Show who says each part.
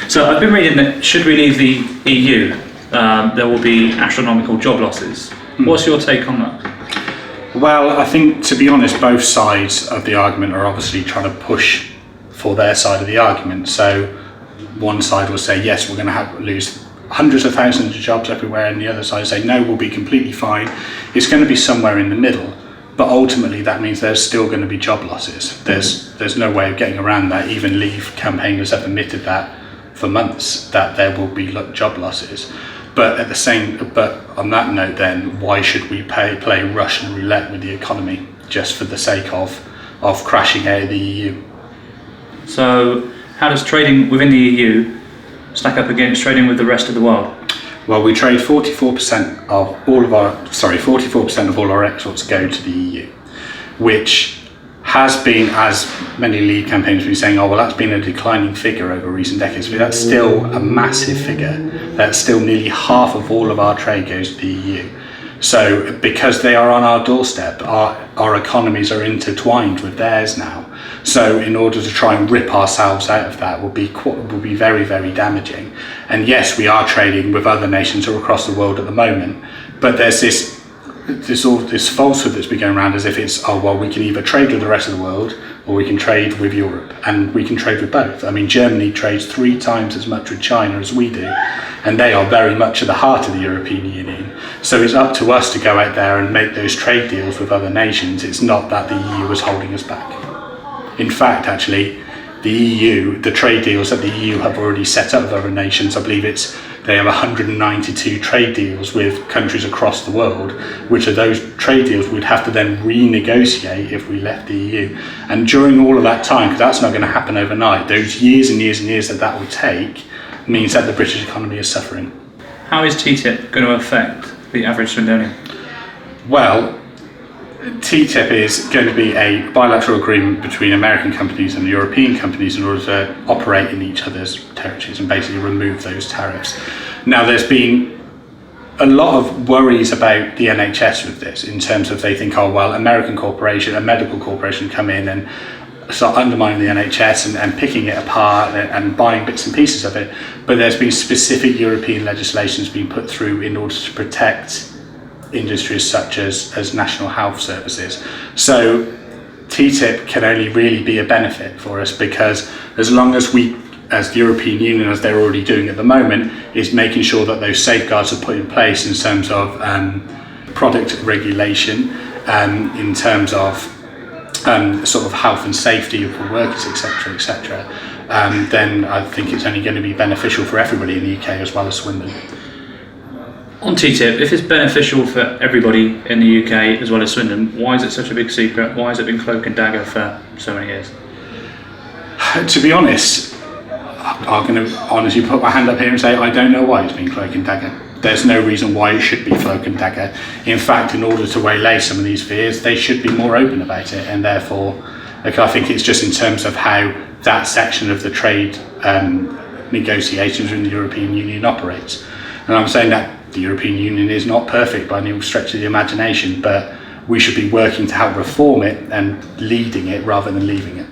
Speaker 1: So I've been reading that should we leave the EU, there will be astronomical job losses. What's your take on that?
Speaker 2: Well, I think, to be honest, both sides of the argument are obviously trying to push for their side of the argument. So one side will say, yes, we're going to lose hundreds of thousands of jobs everywhere, and the other side say, no, we'll be completely fine. It's going to be somewhere in the middle. But ultimately, that means there's still going to be job losses. There's no way of getting around that. Even Leave campaigners have admitted that for months, that there will be job losses. But on that note, then why should we play Russian roulette with the economy just for the sake of crashing out of the EU?
Speaker 1: So how does trading within the EU stack up against trading with the rest of the world?
Speaker 2: Well, we trade 44% of all our exports go to the EU, which has been, as many Leave campaigns have been saying, oh, well, that's been a declining figure over recent decades, but that's still a massive figure. That's still nearly half of all of our trade goes to the EU. So because they are on our doorstep, our economies are intertwined with theirs now. So in order to try and rip ourselves out of that will be very, very damaging. And yes, we are trading with other nations all across the world at the moment, but there's this falsehood that's been going around as if it's, oh, well, we can either trade with the rest of the world or we can trade with Europe, and we can trade with both. I mean, Germany trades 3 times as much with China as we do, and they are very much at the heart of the European Union. So it's up to us to go out there and make those trade deals with other nations. It's not that the EU is holding us back. In fact, actually, the trade deals that the EU have already set up with other nations, I believe they have 192 trade deals with countries across the world, which are those trade deals we'd have to then renegotiate if we left the EU. And during all of that time, because that's not going to happen overnight, those years and years and years that will take means that the British economy is suffering.
Speaker 1: How is TTIP going to affect the average Swindonian?
Speaker 2: Well, TTIP is going to be a bilateral agreement between American companies and European companies in order to operate in each other's territories and basically remove those tariffs. Now, there's been a lot of worries about the NHS with this, in terms of they think, oh, well, a medical corporation come in and start undermining the NHS and picking it apart and buying bits and pieces of it. But there's been specific European legislations being put through in order to protect industries such as national health services. So TTIP can only really be a benefit for us, because as long as we, as the European Union, as they're already doing at the moment, is making sure that those safeguards are put in place in terms of product regulation, in terms of sort of health and safety for workers, etc., then I think it's only going to be beneficial for everybody in the UK as well as Swindon.
Speaker 1: On TTIP, if it's beneficial for everybody in the UK as well as Swindon, why is it such a big secret? Why has it been cloak and dagger for so many years?
Speaker 2: To be honest, I'm going to honestly put my hand up here and say I don't know why it's been cloak and dagger. There's no reason why it should be cloak and dagger. In fact, in order to waylay some of these fears, they should be more open about it, and therefore, I think it's just in terms of how that section of the trade negotiations in the European Union operates. And I'm saying that the European Union is not perfect by any stretch of the imagination, but we should be working to help reform it and leading it rather than leaving it.